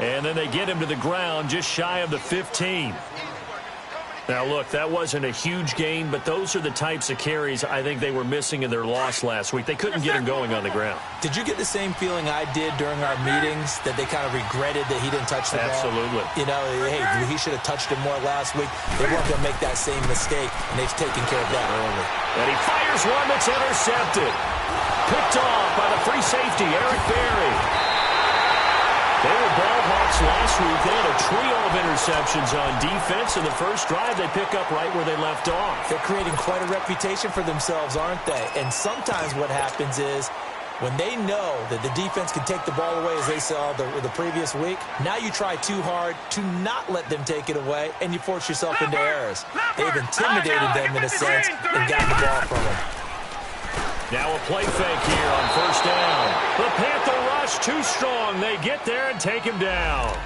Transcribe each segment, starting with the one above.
And then they get him to the ground just shy of the 15. Now, look, that wasn't a huge gain, but those are the types of carries I think they were missing in their loss last week. They couldn't get him going on the ground. Did you get the same feeling I did during our meetings, that they kind of regretted that he didn't touch the ball? Absolutely. You know, hey, he should have touched it more last week. They weren't going to make that same mistake, and they've taken care of that early. And he fires one that's intercepted. Picked off by the free safety, Eric Berry. They were ball hawks last week. They had a trio of interceptions on defense. In the first drive, they pick up right where they left off. They're creating quite a reputation for themselves, aren't they? And sometimes what happens is when they know that the defense can take the ball away, as they saw the previous week, now you try too hard to not let them take it away, and you force yourself into errors. They've intimidated them in a sense and gotten the ball from them. Now a play fake here on first down. The Panther rush too strong. They get there and take him down.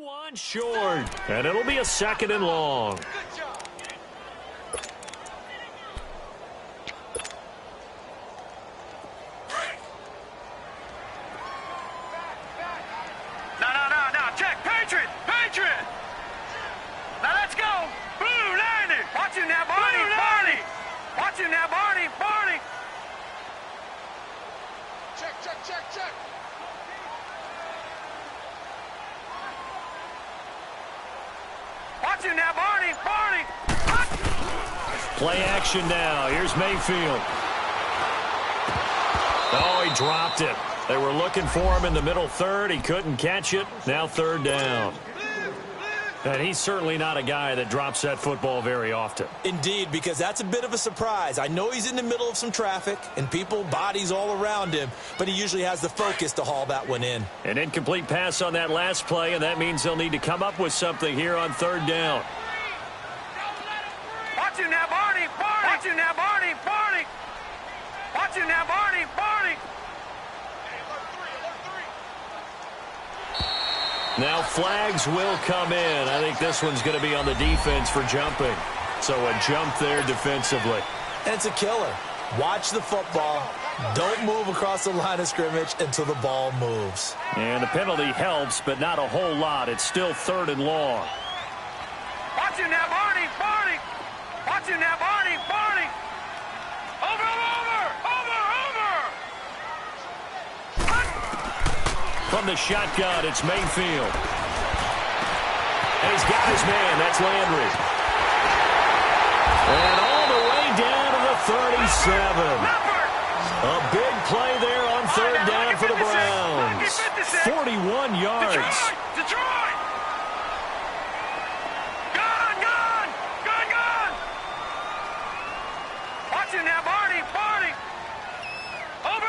One short, and it'll be a 2nd and long. No, check, Patriot! Now let's go! Blue, landing! Watch him now, Barney! Watch him now, Barney! Check! Watch him now, Barney! Play action now. Here's Mayfield. Oh, he dropped it. They were looking for him in the middle third. He couldn't catch it. Now 3rd down. And he's certainly not a guy that drops that football very often. Indeed, because that's a bit of a surprise. I know he's in the middle of some traffic and people, bodies all around him, but he usually has the focus to haul that one in. An incomplete pass on that last play, and that means they'll need to come up with something here on 3rd down. Watch him now, Barney! Watch him now, Barney! Watch him now, Barney! Now flags will come in. I think this one's going to be on the defense for jumping. So a jump there defensively. And it's a killer. Watch the football. Don't move across the line of scrimmage until the ball moves. And the penalty helps, but not a whole lot. It's still 3rd and long. Watch him now, Barney! Watch him now, Barney! Over! From the shotgun, it's Mayfield. And he's got his man. That's Landry. And all the way down to the 37. A big play there on 3rd down for the Browns. 41 yards. Detroit! Gone! Watch him now, Barney! Over!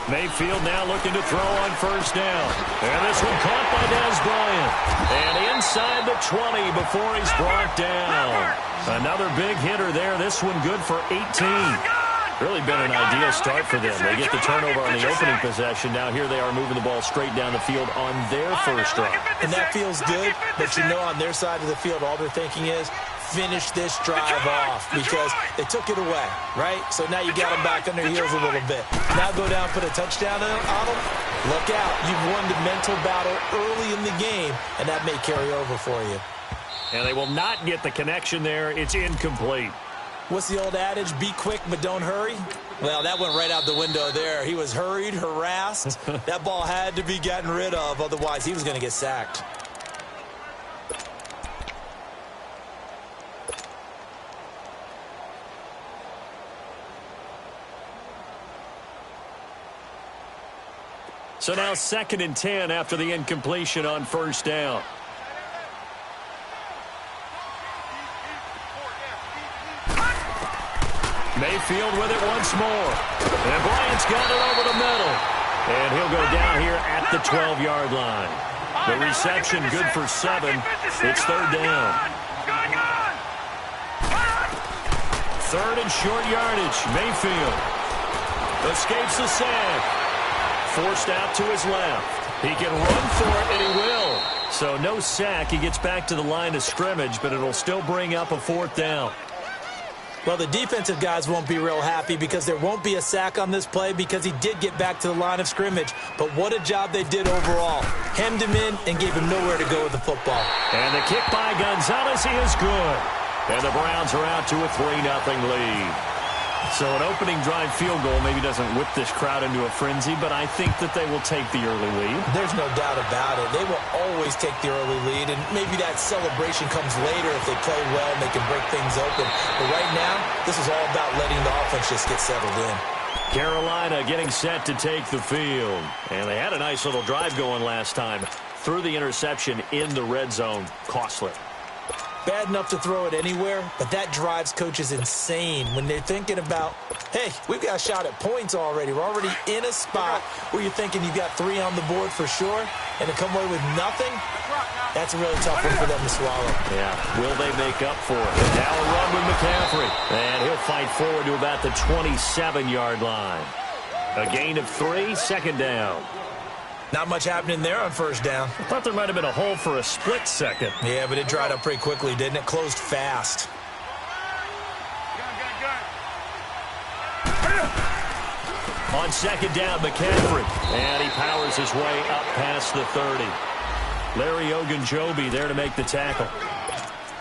Mayfield now looking to throw on 1st down. And this one caught by Dez Bryant. And inside the 20 before he's brought down. Another big hitter there. This one good for 18. Really been an ideal start for them. They get the turnover on the opening possession. Now here they are moving the ball straight down the field on their first drive. And that feels good, but you know on their side of the field all they're thinking is finish this drive off because they took it away, right? So now you got them back on their heels a little bit. Now go down, put a touchdown on them. Look out. You've won the mental battle early in the game, and that may carry over for you. And they will not get the connection there. It's incomplete. What's the old adage? Be quick, but don't hurry? Well, that went right out the window there. He was hurried, harassed. That ball had to be gotten rid of. Otherwise, he was going to get sacked. So now 2nd and 10 after the incompletion on 1st down. Mayfield with it once more. And Bryant's got it over the middle. And he'll go down here at the 12-yard line. The reception good for 7. It's third down. Third and short yardage. Mayfield escapes the sack. Forced out to his left. He can run for it, and he will. So no sack. He gets back to the line of scrimmage, but it'll still bring up a fourth down. Well, the defensive guys won't be real happy because there won't be a sack on this play because he did get back to the line of scrimmage. But what a job they did overall. Hemmed him in and gave him nowhere to go with the football. And the kick by Gonzalez, he is good. And the Browns are out to a 3-0 lead. So an opening drive field goal maybe doesn't whip this crowd into a frenzy, but I think that they will take the early lead. There's no doubt about it. They will always take the early lead, and maybe that celebration comes later if they play well and they can break things open. But right now, this is all about letting the offense just get settled in. Carolina getting set to take the field. And they had a nice little drive going last time. Threw the interception in the red zone. Costly. Bad enough to throw it anywhere, but that drives coaches insane when they're thinking about, hey, we've got a shot at points already. We're already in a spot where you're thinking you've got 3 on the board for sure, and to come away with nothing, that's a really tough one for them to swallow. Yeah, will they make up for it? Now a run with McCaffrey, and he'll fight forward to about the 27-yard line. A gain of 3, second down. Not much happening there on first down. I thought there might have been a hole for a split second. Yeah, but it dried up pretty quickly, didn't it? Closed fast. On second down, McCaffrey. And he powers his way up past the 30. Larry Ogunjobi there to make the tackle.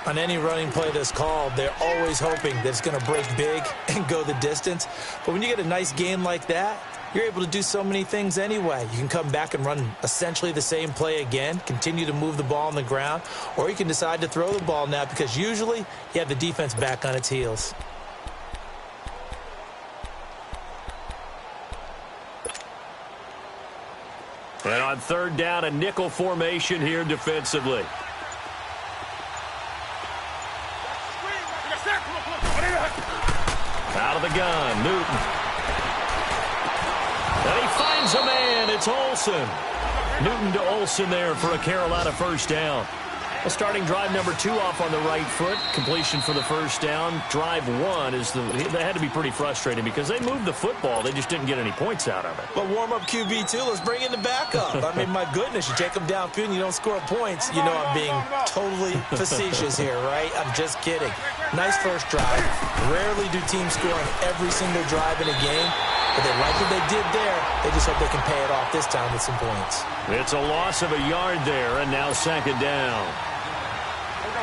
On any running play that's called, they're always hoping that it's going to break big and go the distance. But when you get a nice game like that, you're able to do so many things anyway. You can come back and run essentially the same play again, continue to move the ball on the ground, or you can decide to throw the ball now because usually you have the defense back on its heels. And on third down, a nickel formation here defensively. Out of the gun, Newton. And he finds a man. It's Olsen. Newton to Olsen there for a Carolina first down. A starting drive number 2 off on the right foot. Completion for the first down. Drive 1 is they had to be pretty frustrating because they moved the football. They just didn't get any points out of it. But warm-up QB, too. Let's bring in the backup. I mean, my goodness, you take them downfield and you don't score points. You know I'm being totally facetious here, right? I'm just kidding. Nice first drive. Rarely do teams score on every single drive in a game. But they like what they did there. They just hope they can pay it off this time with some points. It's a loss of a yard there, and now second down.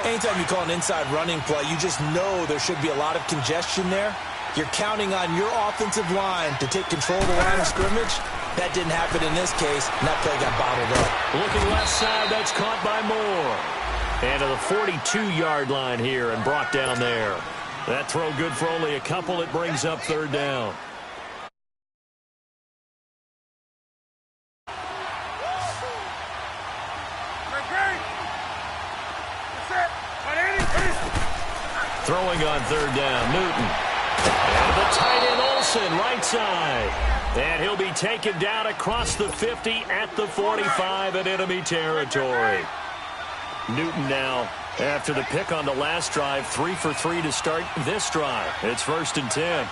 Anytime you call an inside running play, you just know there should be a lot of congestion there. You're counting on your offensive line to take control of the line of scrimmage. That didn't happen in this case, and that play got bottled up. Looking left side, that's caught by Moore. And to the 42-yard line here and brought down there. That throw good for only a couple. It brings up third down. Throwing on third down, Newton. And the tight end Olsen, right side. And he'll be taken down across the 50 at the 45 in enemy territory. Newton now, after the pick on the last drive, 3 for 3 to start this drive. It's first and 10.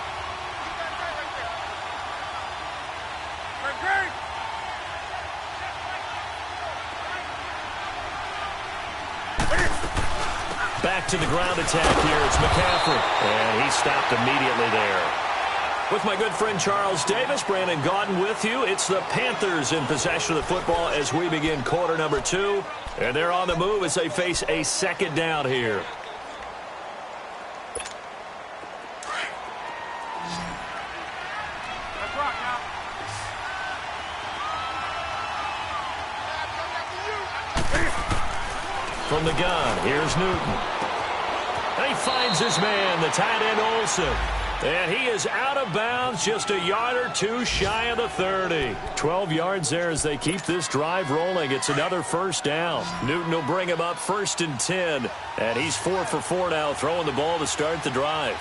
Back to the ground attack here. It's McCaffrey. And he stopped immediately there. With my good friend Charles Davis, Brandon Gaudin with you. It's the Panthers in possession of the football as we begin quarter number 2. And they're on the move as they face a second down here. From the gun, here's Newton. And he finds his man, the tight end Olsen. And he is out of bounds, just a yard or 2 shy of the 30. 12 yards there as they keep this drive rolling. It's another first down. Newton will bring him up first and 10. And he's 4 for 4 now, throwing the ball to start the drive.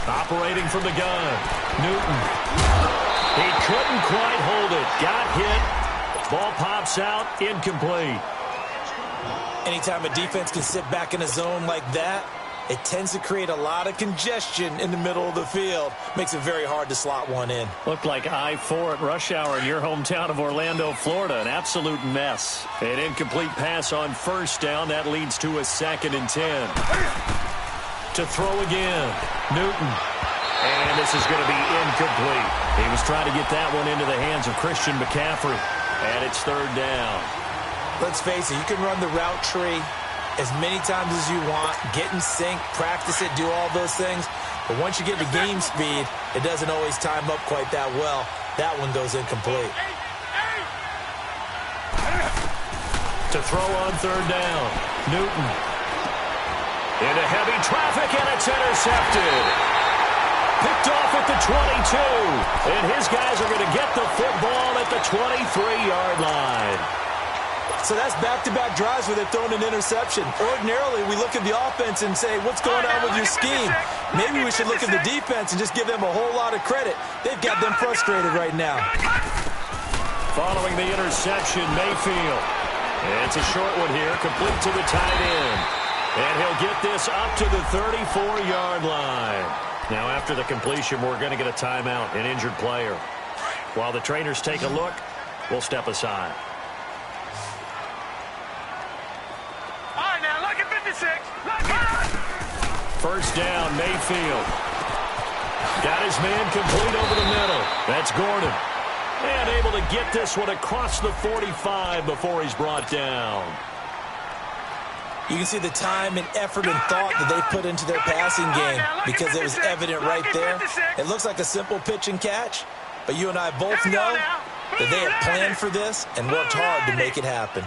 Operating from the gun, Newton. He couldn't quite hold it. Got hit. Ball pops out, incomplete. Anytime a defense can sit back in a zone like that, it tends to create a lot of congestion in the middle of the field. Makes it very hard to slot one in. Looked like I-4 at rush hour in your hometown of Orlando, Florida. An absolute mess. An incomplete pass on first down. That leads to a 2nd and 10. To throw again. Newton. And this is going to be incomplete. He was trying to get that one into the hands of Christian McCaffrey. And it's 3rd down. Let's face it, you can run the route tree as many times as you want, get in sync, practice it, do all those things. But once you get to game speed, it doesn't always time up quite that well. That one goes incomplete. To throw on 3rd down. Newton. Into heavy traffic, and it's intercepted. Picked off at the 22. And his guys are going to get the football at the 23-yard line. So that's back-to-back drives where they've thrown an interception. Ordinarily, we look at the offense and say, what's going on with your scheme? Maybe we should look at the defense and just give them a whole lot of credit. They've got them frustrated right now. Following the interception, Mayfield. And it's a short one here, complete to the tight end. And he'll get this up to the 34-yard line. Now, after the completion, we're going to get a timeout, an injured player. While the trainers take a look, we'll step aside. First down, Mayfield. Got his man complete over the middle. That's Gordon. And able to get this one across the 45 before he's brought down. You can see the time and effort and thought that they put into their passing game because it was evident right there. It looks like a simple pitch and catch, but you and I both know that they had planned for this and worked hard to make it happen.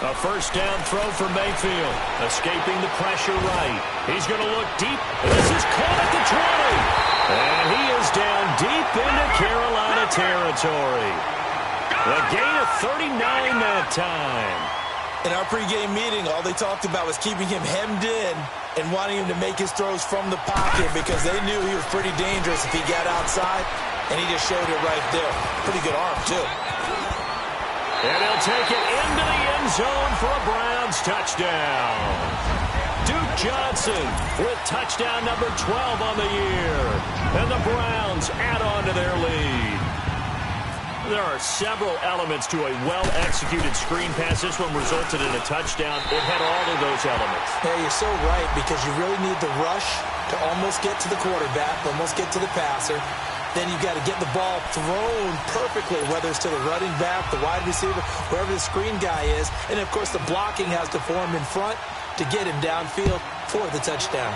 A first down throw for Mayfield. Escaping the pressure right. He's going to look deep. This is caught at the 20. And he is down deep into Carolina territory. A gain of 39 that time. In our pregame meeting, all they talked about was keeping him hemmed in and wanting him to make his throws from the pocket because they knew he was pretty dangerous if he got outside, and he just showed it right there. Pretty good arm, too. And he'll take it into the end zone for a Browns touchdown. Duke Johnson with touchdown number 12 on the year. And the Browns add on to their lead. There are several elements to a well-executed screen pass. This one resulted in a touchdown. It had all of those elements. Yeah, you're so right because you really need the rush to almost get to the quarterback, almost get to the passer. Then you've got to get the ball thrown perfectly, whether it's to the running back, the wide receiver, wherever the screen guy is. And, of course, the blocking has to form in front to get him downfield for the touchdown.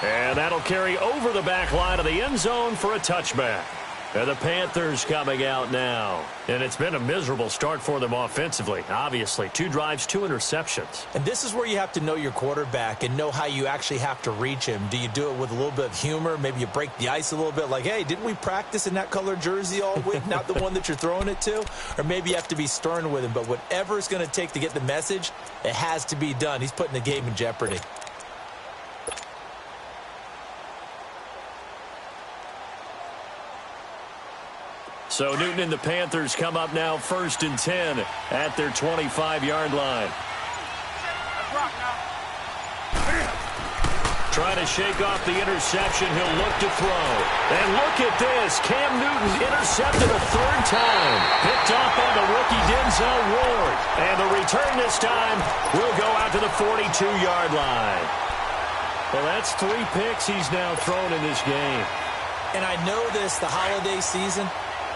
And that'll carry over the back line of the end zone for a touchback. And the Panthers coming out now. And it's been a miserable start for them offensively. Obviously, 2 drives, 2 interceptions. And this is where you have to know your quarterback and know how you actually have to reach him. Do you do it with a little bit of humor? Maybe you break the ice a little bit like, hey, didn't we practice in that colored jersey all week? Not the one that you're throwing it to? Or maybe you have to be stern with him. But whatever it's going to take to get the message, it has to be done. He's putting the game in jeopardy. So Newton and the Panthers come up now 1st and 10 at their 25-yard line. Trying to shake off the interception. He'll look to throw. And look at this. Cam Newton intercepted a 3rd time. Picked off by the rookie Denzel Ward. And the return this time will go out to the 42-yard line. Well, that's 3 picks he's now thrown in this game. And I know this, the holiday season,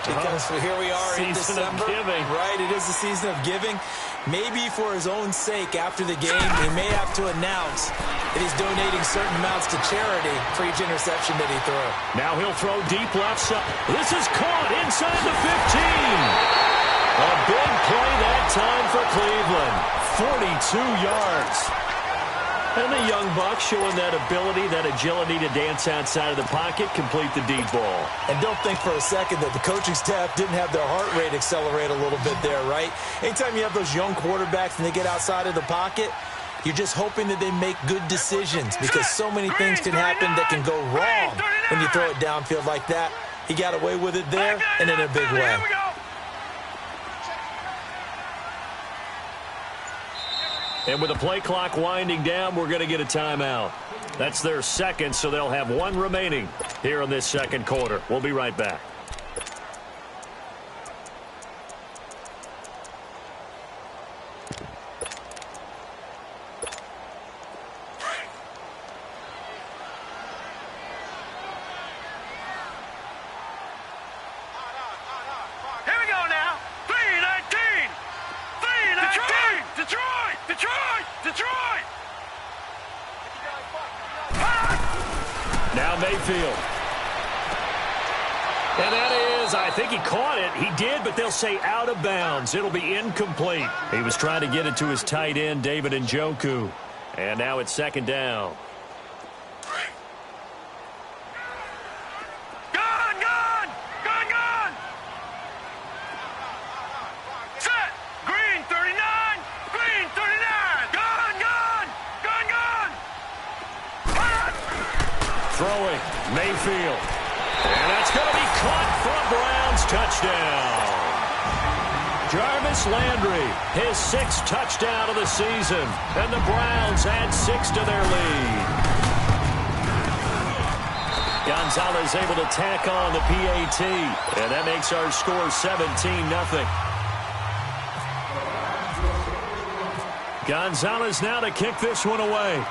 because here we are in December. Right, it is the season of giving. Maybe for his own sake after the game, he may have to announce that he's donating certain amounts to charity for each interception that he threw. Now he'll throw deep left side. This is caught inside the 15. A big play that time for Cleveland. 42 yards. And the young buck showing that ability, that agility to dance outside of the pocket, complete the deep ball. And don't think for a second that the coaching staff didn't have their heart rate accelerate a little bit there, right? Anytime you have those young quarterbacks and they get outside of the pocket, You're just hoping that they make good decisions because so many things can happen that can go wrong when you throw it downfield like that. He got away with it there and in a big way. And with the play clock winding down, we're going to get a timeout. That's their second, so they'll have one remaining here in this second quarter. We'll be right back. Now Mayfield. And that is, I think he caught it. He did, but they'll say out of bounds. It'll be incomplete. He was trying to get it to his tight end, David Njoku. And now it's second down. Throwing, Mayfield. And that's going to be caught for a Browns touchdown. Jarvis Landry, his 6th touchdown of the season. And the Browns add 6 to their lead. Gonzalez able to tack on the PAT. And that makes our score 17-0. Gonzalez now to kick this one away.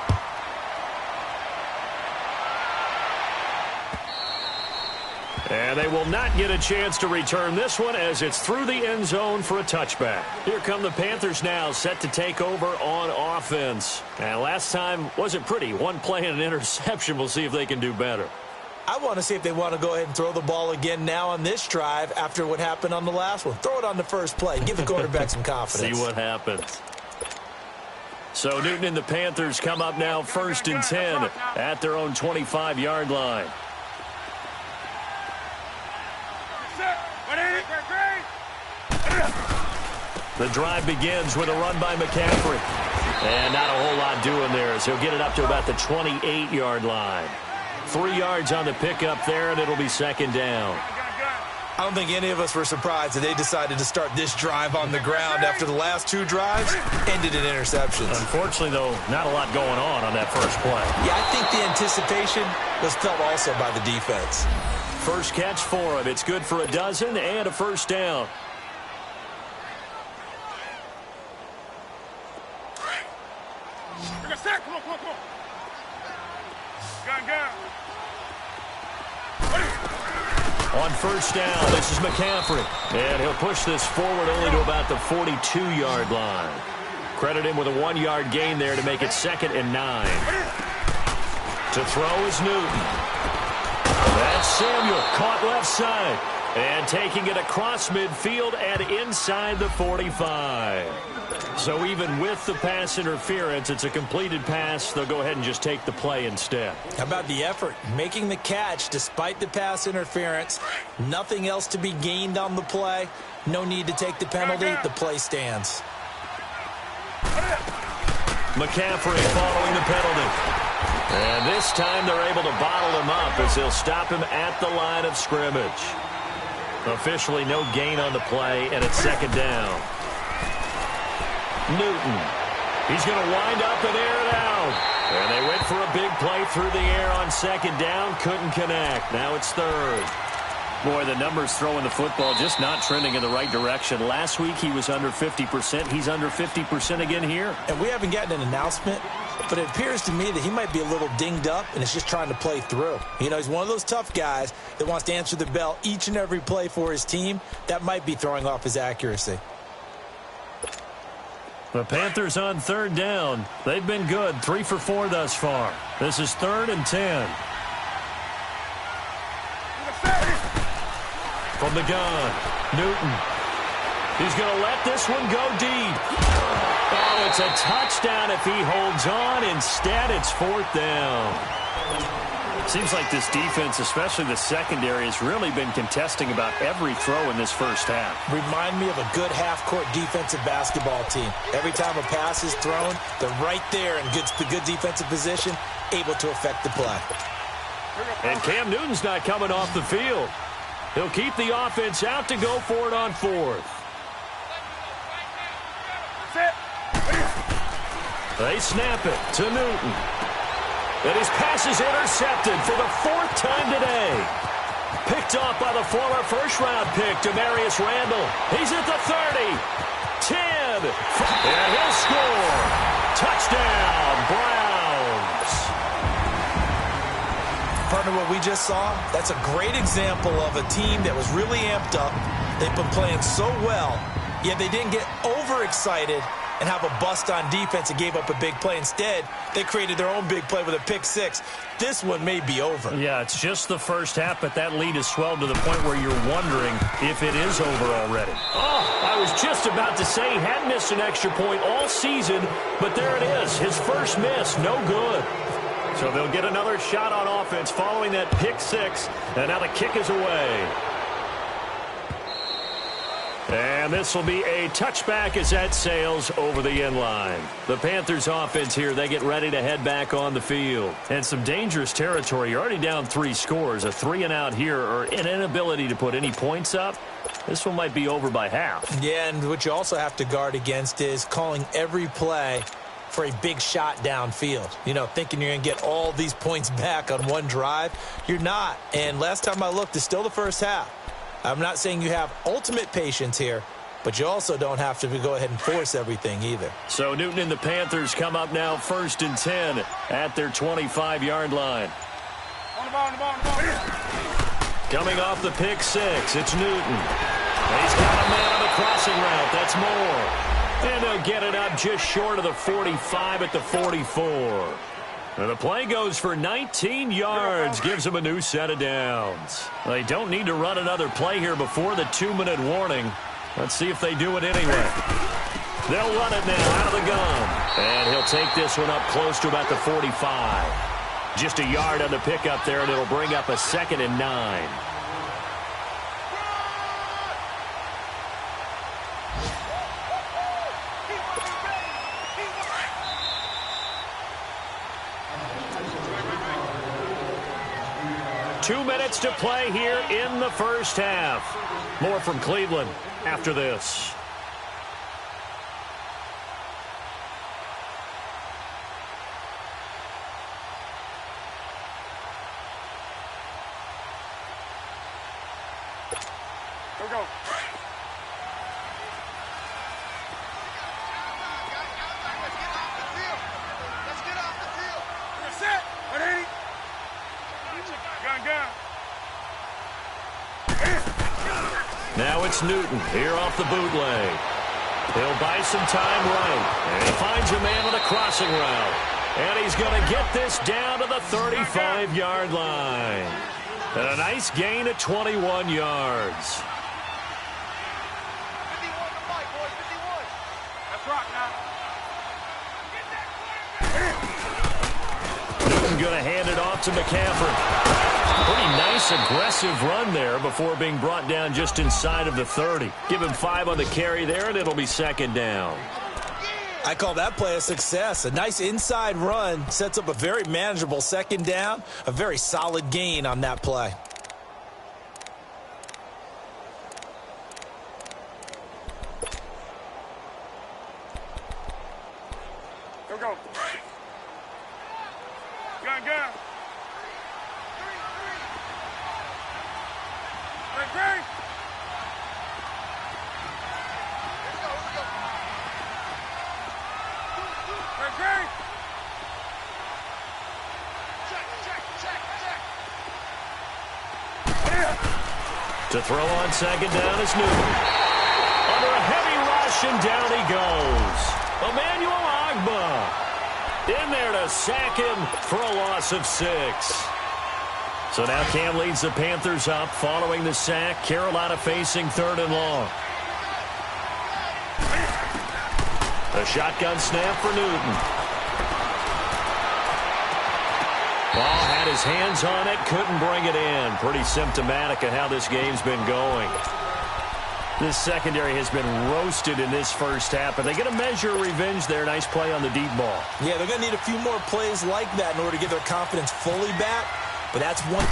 And they will not get a chance to return this one as it's through the end zone for a touchback. Here come the Panthers now, set to take over on offense. And last time wasn't pretty. One play and an interception. We'll see if they can do better. I want to see if they want to go ahead and throw the ball again now on this drive after what happened on the last one. Throw it on the first play. Give the quarterback some confidence. See what happens. So Newton and the Panthers come up now 1st and 10 at their own 25-yard line. The drive begins with a run by McCaffrey. And not a whole lot doing there as he'll get it up to about the 28-yard line. 3 yards on the pickup there, and it'll be second down. I don't think any of us were surprised that they decided to start this drive on the ground after the last 2 drives ended in interceptions. Unfortunately, though, not a lot going on that first play. Yeah, I think the anticipation was felt also by the defense. First catch for him. It's good for a dozen and a first down. On first down, this is McCaffrey. And he'll push this forward only to about the 42-yard line. Credit him with a 1-yard gain there to make it 2nd and 9. To throw is Newton. That's Samuel, caught left side. And taking it across midfield and inside the 45. So even with the pass interference, it's a completed pass. They'll go ahead and just take the play instead. How about the effort? Making the catch despite the pass interference. Nothing else to be gained on the play. No need to take the penalty. The play stands. McCaffrey following the penalty. And this time they're able to bottle him up as they'll stop him at the line of scrimmage. Officially no gain on the play, and it's second down. Newton. He's going to wind up and air it out. And they went for a big play through the air on second down. Couldn't connect. Now it's third. Boy, the numbers throwing the football just not trending in the right direction. Last week he was under 50%. He's under 50% again here. And we haven't gotten an announcement, but it appears to me that he might be a little dinged up and is just trying to play through. You know, he's one of those tough guys that wants to answer the bell each and every play for his team. That might be throwing off his accuracy. The Panthers on third down. They've been good. 3 for 4 thus far. This is 3rd and 10. From the gun, Newton. He's going to let this one go deep. Oh, it's a touchdown if he holds on. Instead, it's 4th down. Seems like this defense, especially the secondary, has really been contesting about every throw in this first half. Remind me of a good half-court defensive basketball team. Every time a pass is thrown, they're right there in good defensive position, able to affect the play. And Cam Newton's not coming off the field. He'll keep the offense out to go for it on fourth. They snap it to Newton. And his pass is intercepted for the fourth time today. Picked off by the former first-round pick, Demarius Randall. He's at the 30, 10, and he'll score. Touchdown, Browns. Partner, what we just saw, that's a great example of a team that was really amped up. They've been playing so well, yet they didn't get overexcited and have a bust on defense and gave up a big play. Instead, they created their own big play with a pick six. This one may be over. Yeah, it's just the first half, but that lead has swelled to the point where you're wondering if it is over already. Oh, I was just about to say he hadn't missed an extra point all season, but there it is. His first miss, no good. So they'll get another shot on offense following that pick six, and now the kick is away. And this will be a touchback as that sails over the end line. The Panthers offense here, they get ready to head back on the field. And some dangerous territory. You're already down 3 scores. A 3-and-out here, or an inability to put any points up. This one might be over by half. Yeah, and what you also have to guard against is calling every play for a big shot downfield. You know, thinking you're going to get all these points back on one drive. You're not. And last time I looked, it's still the first half. I'm not saying you have ultimate patience here, but you also don't have to go ahead and force everything either. So Newton and the Panthers come up now 1st and 10 at their 25-yard line. On the ball, on the ball, on the ball. Coming off the pick six, it's Newton. He's got a man on the crossing route. That's Moore. And they'll get it up just short of the 45 at the 44. And the play goes for 19 yards, gives them a new set of downs. They don't need to run another play here before the 2-minute warning. Let's see if they do it anyway. They'll run it now out of the gun. And he'll take this one up close to about the 45. Just a yard on the pickup there, and it'll bring up a 2nd and 9. Two minutes to play here in the first half. More from Cleveland after this. Go. Let's get off the field. We're set. Ready? Gun. Now it's Newton here off the bootleg. He'll buy some time right. And he finds a man on the crossing route. And he's going to get this down to the 35-yard line. And a nice gain of 21 yards. 51 to fight, boys. 51. That's rock now. Newton going to hand it off to McCaffrey. Pretty nice, aggressive run there before being brought down just inside of the 30. Give him 5 on the carry there, and it'll be 2nd down. I call that play a success. A nice inside run sets up a very manageable 2nd down. A very solid gain on that play. Go. Gun. Great. To throw on 2nd down is Newton. Under a heavy rush, and down he goes. Emmanuel Ogbah in there to sack him for a loss of 6. So now Cam leads the Panthers up following the sack. Carolina facing 3rd and long. A shotgun snap for Newton. Ball had his hands on it, couldn't bring it in. Pretty symptomatic of how this game's been going. This secondary has been roasted in this first half, but they get a measure of revenge there. Nice play on the deep ball. Yeah, they're going to need a few more plays like that in order to get their confidence fully back, but that's one.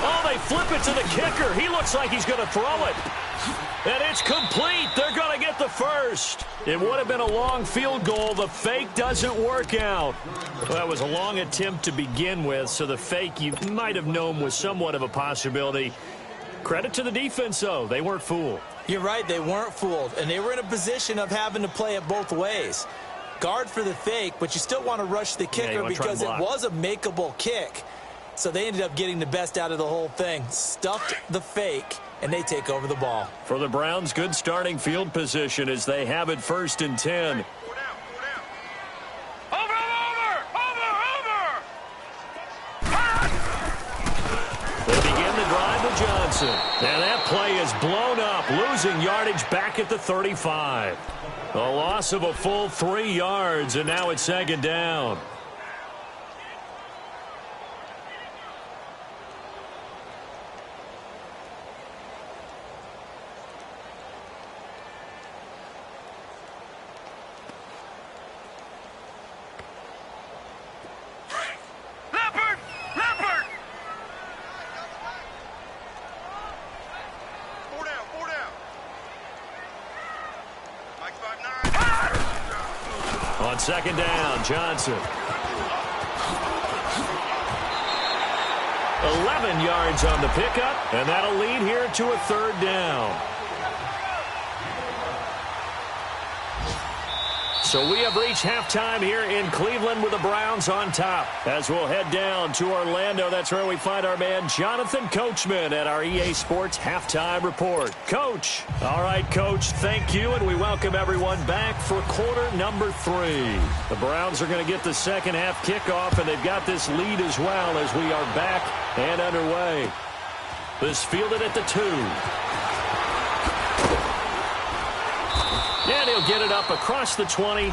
Oh, they flip it to the kicker. He looks like he's going to throw it. And it's complete. They're going to get the first. It would have been a long field goal. The fake doesn't work out. Well, that was a long attempt to begin with, so the fake you might have known was somewhat of a possibility. Credit to the defense, though. They weren't fooled. You're right. They weren't fooled, and they were in a position of having to play it both ways. Guard for the fake, but you still want to rush the kicker because it was a makeable kick. So they ended up getting the best out of the whole thing. Stuffed the fake, and they take over the ball. For the Browns, good starting field position as they have it 1st and 10. They begin the drive with Johnson. And that play is blown up, losing yardage back at the 35. A loss of a full 3 yards, and now it's 2nd down. On 2nd down, Johnson. 11 yards on the pickup, and that'll lead here to a 3rd down. So we have reached halftime here in Cleveland with the Browns on top. As we'll head down to Orlando, that's where we find our man Jonathan Coachman at our EA Sports Halftime Report. Coach. All right, Coach, thank you, and we welcome everyone back for quarter number 3. The Browns are going to get the second half kickoff, and they've got this lead as well as we are back and underway. This fielded at the 2. And he'll get it up across the 20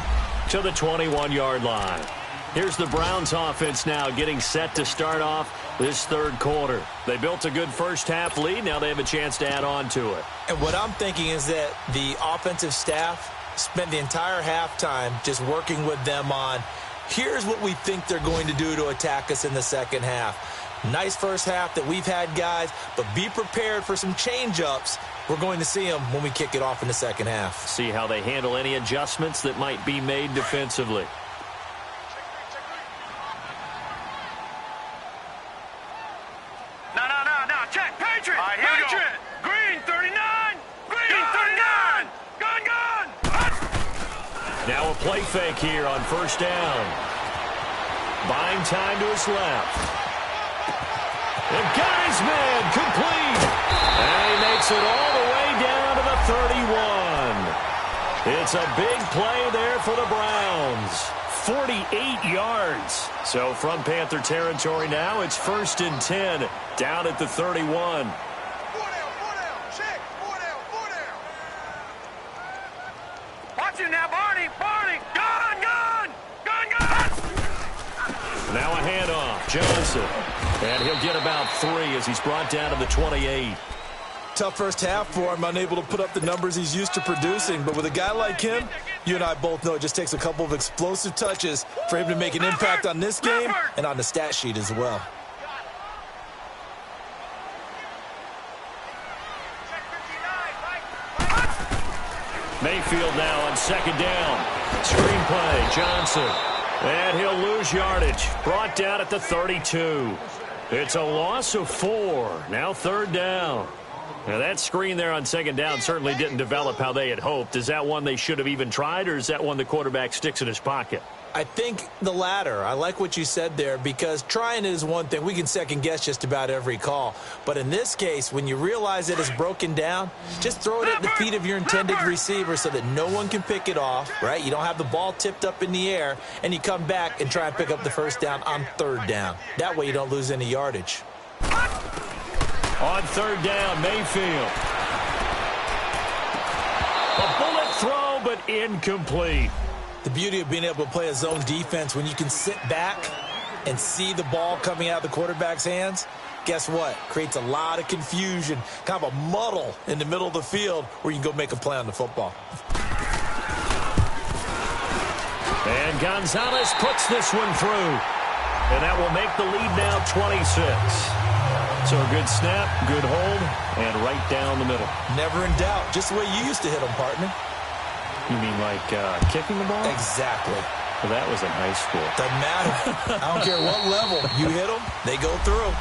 to the 21-yard line. Here's the Browns offense now getting set to start off this 3rd quarter. They built a good first half lead. Now they have a chance to add on to it. And what I'm thinking is that the offensive staff spent the entire halftime just working with them on, here's what we think they're going to do to attack us in the second half. Nice first half that we've had, guys, but be prepared for some change-ups. We're going to see them when we kick it off in the second half. See how they handle any adjustments that might be made defensively. No. Check. Patriot. All right, Patriot. Green 39. Green 39. Gun. Now a play fake here on 1st down. Buying time to his left. And got his man complete. And he makes it all the way down to the 31. It's a big play there for the Browns. 48 yards. So from Panther territory now, it's 1st and 10 down at the 31. 4 down. Check. 4 down. Watch it now, Barney. Gun. Now a handoff. Johnson. And he'll get about 3 as he's brought down to the 28. Tough first half for him, unable to put up the numbers he's used to producing. But with a guy like him, you and I both know it just takes a couple of explosive touches for him to make an impact on this game and on the stat sheet as well. Mayfield now on 2nd down. Screen play, Johnson. And he'll lose yardage. Brought down at the 32. It's a loss of 4. Now 3rd down. Now that screen there on 2nd down certainly didn't develop how they had hoped. Is that one they should have even tried, or is that one the quarterback sticks in his pocket? I think the latter. I like what you said there, because trying it is one thing. We can second guess just about every call. But in this case, when you realize it is broken down, just throw it at the feet of your intended receiver so that no one can pick it off, right? You don't have the ball tipped up in the air, and you come back and try and pick up the 1st down on 3rd down. That way you don't lose any yardage. On 3rd down, Mayfield. A bullet throw, but incomplete. The beauty of being able to play a zone defense when you can sit back and see the ball coming out of the quarterback's hands, guess what? Creates a lot of confusion, kind of a muddle in the middle of the field where you can go make a play on the football. And Gonzalez puts this one through. And that will make the lead now 26. So a good snap, good hold, and right down the middle. Never in doubt. Just the way you used to hit them, partner. You mean like kicking the ball? Exactly. Well, that was in high school. Doesn't matter. I don't care what level. You hit them, they go through.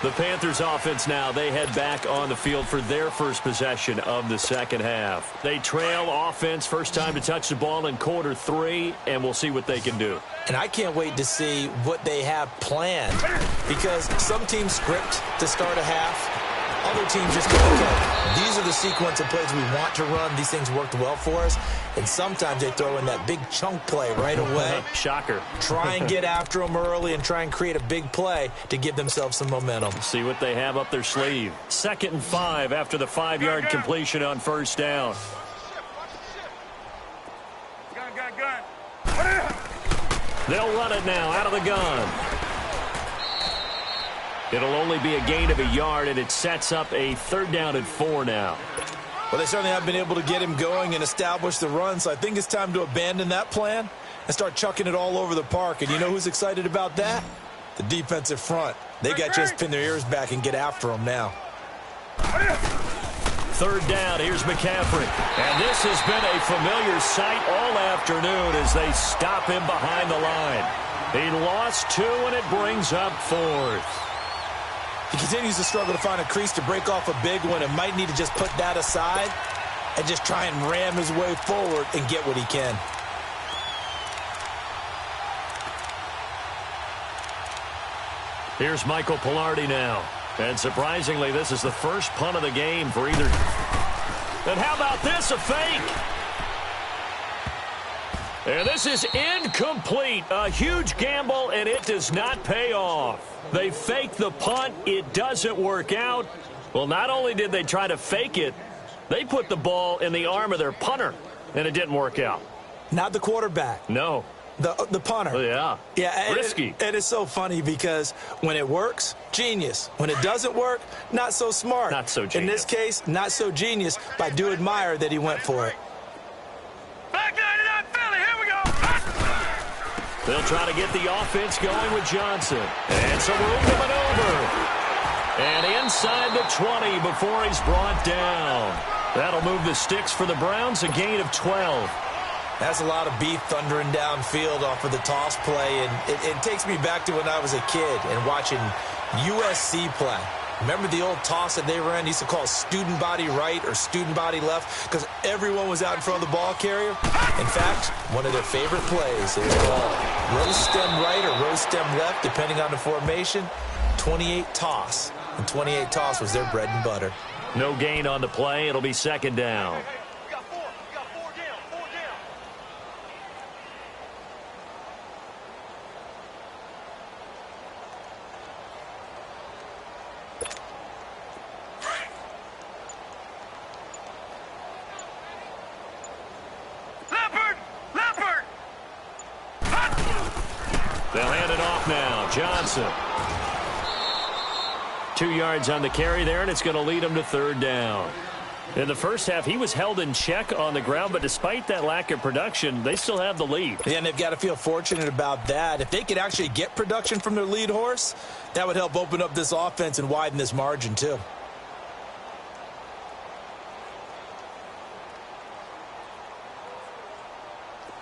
The Panthers offense now, they head back on the field for their first possession of the second half. They trail offense, first time to touch the ball in quarter 3, and we'll see what they can do. And I can't wait to see what they have planned, because some teams script to start a half. Other teams just go, okay, these are the sequence of plays we want to run. These things worked well for us. And sometimes they throw in that big chunk play right away. Shocker. Try and get after them early and try and create a big play to give themselves some momentum. See what they have up their sleeve. 2nd and 5 after the 5-yard completion on first down. Gun. They'll run it now out of the gun. It'll only be a gain of a yard, and it sets up a 3rd down and 4 now. Well, they certainly have been able to get him going and establish the run, so I think it's time to abandon that plan and start chucking it all over the park. And you know who's excited about that? The defensive front. They got just pin their ears back and get after him now. 3rd down, here's McCaffrey. And this has been a familiar sight all afternoon as they stop him behind the line. He lost 2, and it brings up 4th. He continues to struggle to find a crease to break off a big one and might need to just put that aside and just try and ram his way forward and get what he can. Here's Michael Pilardi now. And surprisingly, this is the first punt of the game for either. And how about this, a fake? And this is incomplete. A huge gamble, and it does not pay off. They fake the punt. It doesn't work out. Well, not only did they try to fake it, they put the ball in the arm of their punter, and it didn't work out. Not the quarterback. No. The punter. Oh, yeah. Yeah. Risky. It is so funny because when it works, genius. When it doesn't work, not so smart. Not so genius. In this case, not so genius, but I do admire that he went for it. Back 99 Philly, here we go. They'll try to get the offense going with Johnson. And some room to maneuver. And inside the 20 before he's brought down. That'll move the sticks for the Browns, a gain of 12. That's a lot of beef thundering downfield off of the toss play, and it takes me back to when I was a kid and watching USC play. Remember the old toss that they ran? They used to call it student body right or student body left because everyone was out in front of the ball carrier. In fact, one of their favorite plays is called rose stem right or rose stem left, depending on the formation. 28 toss, and 28 toss was their bread and butter. No gain on the play. It'll be 2nd down. They'll hand it off now. Johnson. 2 yards on the carry there, and it's going to lead him to 3rd down. In the first half, he was held in check on the ground, but despite that lack of production, they still have the lead. Yeah, and they've got to feel fortunate about that. If they could actually get production from their lead horse, that would help open up this offense and widen this margin too.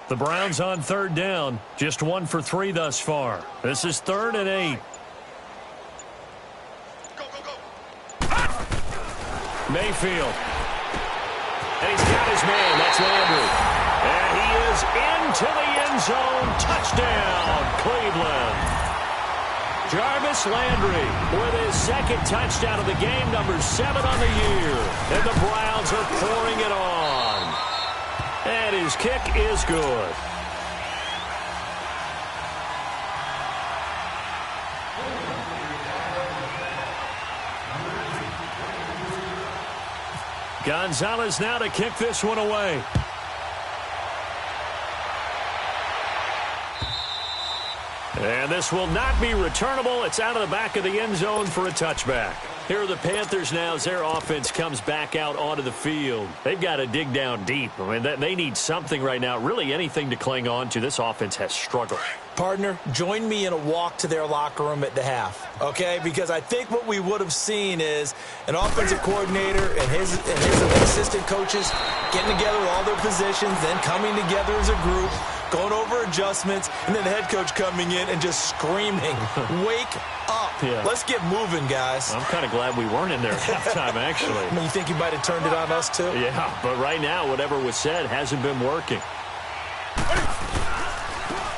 The Browns on 3rd down, just 1 for 3 thus far. This is 3rd and 8. Mayfield. And he's got his man. That's Landry. And he is into the end zone. Touchdown, Cleveland. Jarvis Landry with his 2nd touchdown of the game, number 7 on the year. And the Browns are pouring it on. And his kick is good. Gonzalez now to kick this one away. And this will not be returnable. It's out of the back of the end zone for a touchback. Here are the Panthers now as their offense comes back out onto the field. They've got to dig down deep. I mean, they need something right now, really anything to cling on to. This offense has struggled. Partner, join me in a walk to their locker room at the half, okay? Because I think what we would have seen is an offensive coordinator and his assistant coaches getting together with all their positions, then coming together as a group, going over adjustments, and then the head coach coming in and just screaming, wake up. Yeah. Let's get moving, guys. I'm kind of glad we weren't in there at halftime, actually. I mean, you think he might have turned it on us, too? Yeah, but right now, whatever was said hasn't been working.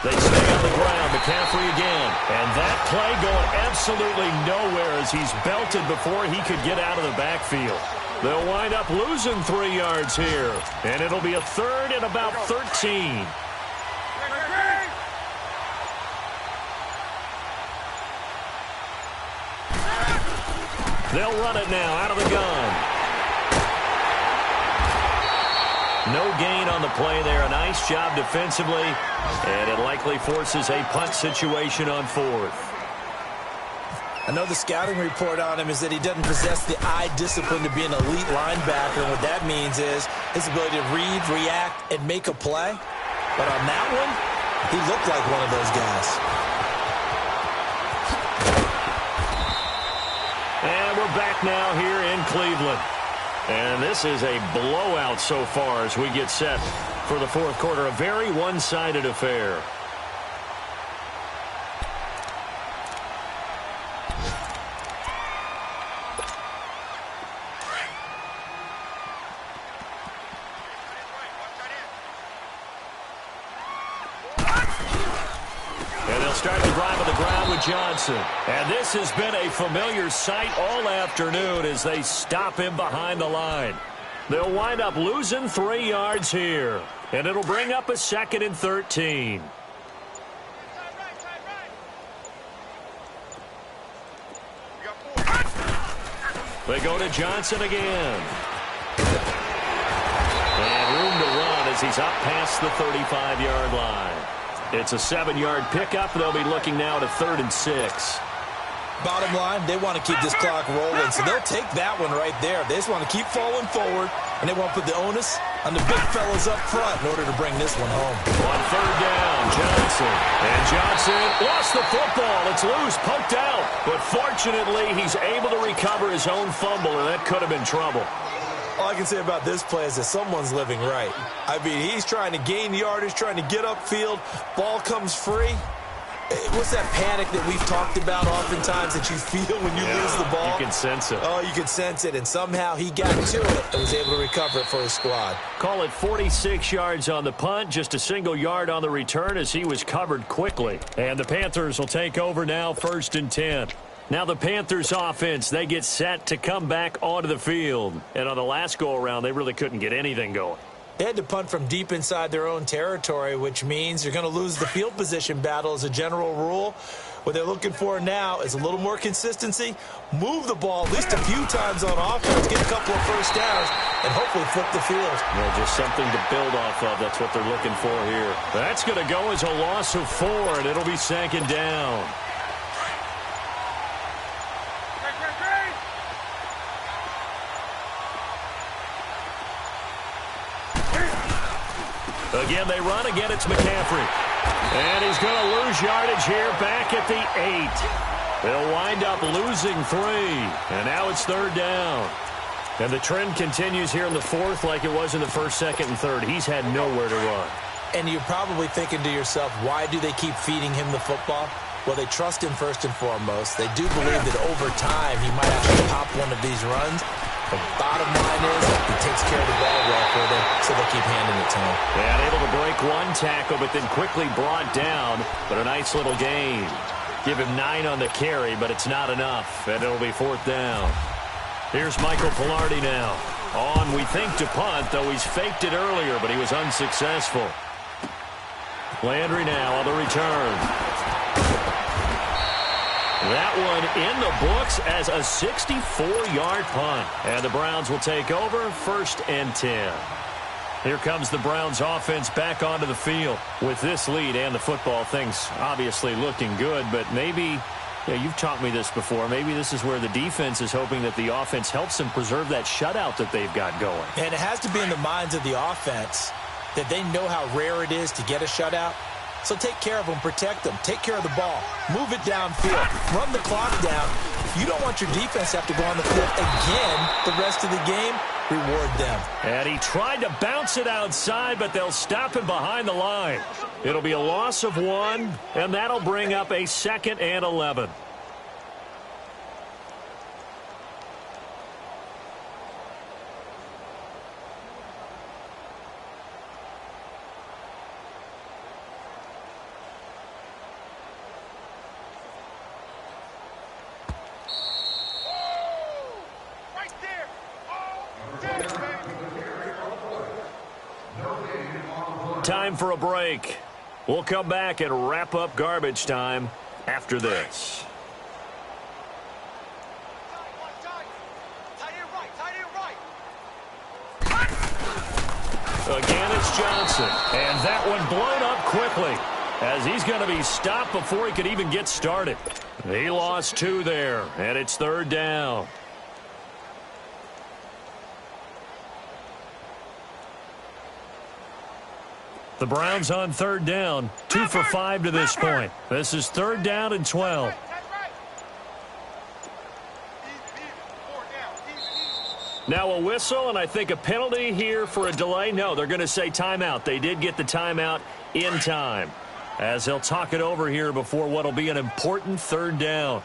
They stay on the ground. McCaffrey again. And that play going absolutely nowhere as he's belted before he could get out of the backfield. They'll wind up losing 3 yards here. And it'll be a third and about 13. They'll run it now out of the gun. No gain on the play there. A nice job defensively. And it likely forces a punt situation on 4th. I know the scouting report on him is that he doesn't possess the eye discipline to be an elite linebacker. And what that means is his ability to read, react, and make a play. But on that one, he looked like one of those guys. And we're back now here in Cleveland. And this is a blowout so far as we get set for the 4th quarter. A very one-sided affair. Start the drive on the ground with Johnson. And this has been a familiar sight all afternoon as they stop him behind the line. They'll wind up losing 3 yards here. And it'll bring up a 2nd and 13. They go to Johnson again. And room to run as he's up past the 35-yard line. It's a 7-yard pickup. They'll be looking now at a 3rd and 6. Bottom line, they want to keep this clock rolling, so they'll take that one right there. They just want to keep falling forward, and they want to put the onus on the big fellas up front in order to bring this one home. On 3rd down, Johnson. And Johnson lost the football. It's loose, poked out. But fortunately, he's able to recover his own fumble, and that could have been trouble. All I can say about this play is that someone's living right. I mean, he's trying to gain yardage, trying to get upfield. Ball comes free. What's that panic that we've talked about oftentimes that you feel when you lose the ball? You can sense it. Oh, you can sense it. And somehow he got to it and was able to recover it for his squad. Call it 46 yards on the punt, just a single yard on the return as he was covered quickly. And the Panthers will take over now, 1st and 10. Now the Panthers offense, they get set to come back onto the field. And on the last go-around, they really couldn't get anything going. They had to punt from deep inside their own territory, which means you're going to lose the field position battle as a general rule. What they're looking for now is a little more consistency, move the ball at least a few times on offense, get a couple of first downs, and hopefully flip the field. Yeah, just something to build off of. That's what they're looking for here. That's going to go as a loss of 4, and it'll be 2nd down. Again, they run. Again, it's McCaffrey. And he's going to lose yardage here back at the 8. They'll wind up losing 3. And now it's 3rd down. And the trend continues here in the 4th like it was in the 1st, 2nd, and 3rd. He's had nowhere to run. And you're probably thinking to yourself, why do they keep feeding him the football? Well, they trust him first and foremost. They do believe that over time he might actually pop one of these runs. The bottom line is he takes care of the ball well for them, so they'll keep handing it to him. And able to break one tackle, but then quickly brought down. But a nice little gain. Give him 9 on the carry, but it's not enough. And it'll be 4th down. Here's Michael Pilardi now. On, we think, to punt, though he's faked it earlier, but he was unsuccessful. Landry now on the return. That one in the books as a 64-yard punt. And the Browns will take over, 1st and 10. Here comes the Browns offense back onto the field. With this lead and the football, things obviously looking good, but maybe, you've taught me this before, maybe this is where the defense is hoping that the offense helps them preserve that shutout that they've got going. And it has to be in the minds of the offense that they know how rare it is to get a shutout. So take care of them, protect them, take care of the ball, move it downfield, run the clock down. You don't want your defense to have to go on the field again the rest of the game. Reward them. And he tried to bounce it outside, but they'll stop him behind the line. It'll be a loss of 1, and that'll bring up a 2nd and 11. Time for a break. We'll come back and wrap up garbage time after this. Again, it's Johnson. And that one blown up quickly as he's going to be stopped before he could even get started. He lost 2 there, and it's 3rd down. The Browns on 3rd down, 2 for 5 to this point. This is 3rd down and 12. Now a whistle, and I think a penalty here for a delay. No, they're going to say timeout. They did get the timeout in time, as they'll talk it over here before what will be an important 3rd down.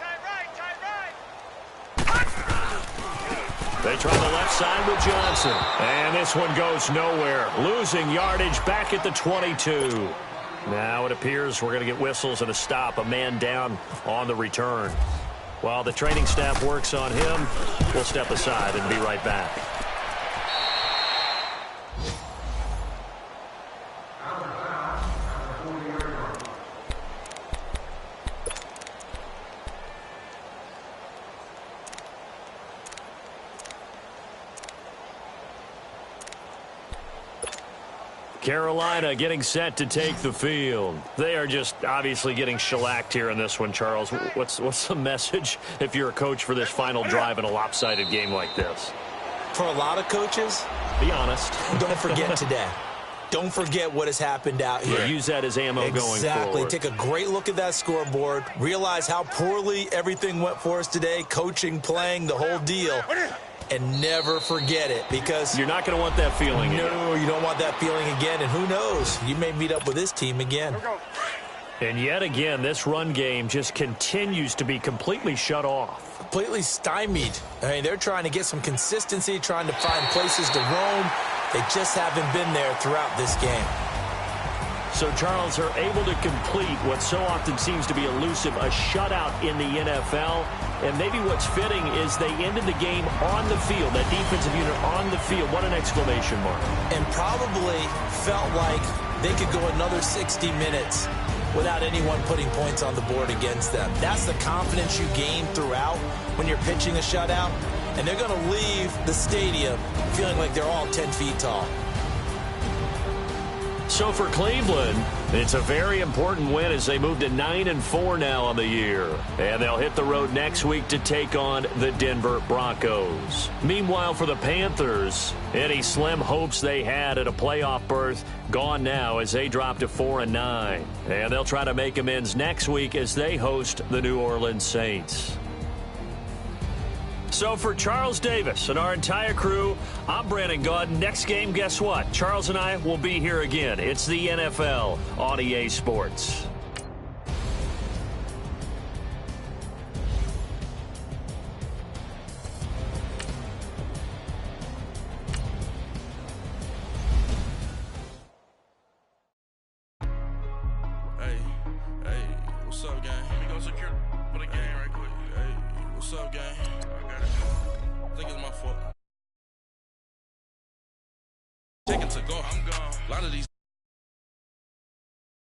They try the left side with Johnson. And this one goes nowhere. Losing yardage back at the 22. Now it appears we're going to get whistles and a stop. A man down on the return. While the training staff works on him, we'll step aside and be right back. Carolina getting set to take the field. They are just obviously getting shellacked here in this one, Charles. What's the message if you're a coach for this final drive in a lopsided game like this? For a lot of coaches, be honest. Don't forget today. Don't forget what has happened out here. Yeah, use that as ammo going forward. Exactly. Take a great look at that scoreboard. Realize how poorly everything went for us today. Coaching, playing, the whole deal. And never forget it, because you're not going to want that feeling again. No, you don't want that feeling again. And who knows? You may meet up with this team again. And yet again, this run game just continues to be completely shut off. Completely stymied. I mean, they're trying to get some consistency, trying to find places to roam. They just haven't been there throughout this game. So, Charles, are able to complete what so often seems to be elusive, a shutout in the NFL. And maybe what's fitting is they ended the game on the field, that defensive unit on the field. What an exclamation mark. And probably felt like they could go another 60 minutes without anyone putting points on the board against them. That's the confidence you gain throughout when you're pitching a shutout. And they're going to leave the stadium feeling like they're all 10 feet tall. So for Cleveland, it's a very important win as they move to 9-4 now on the year. And they'll hit the road next week to take on the Denver Broncos. Meanwhile, for the Panthers, any slim hopes they had at a playoff berth gone now as they drop to 4-9. And they'll try to make amends next week as they host the New Orleans Saints. So for Charles Davis and our entire crew, I'm Brandon Gaudin. Next game, guess what? Charles and I will be here again. It's the NFL on EA Sports. Hey, what's up, gang? Let me go secure for the game right quick. Hey, what's up, gang? I got it. I think it's my fault. Taking to go. I'm gone. A lot of these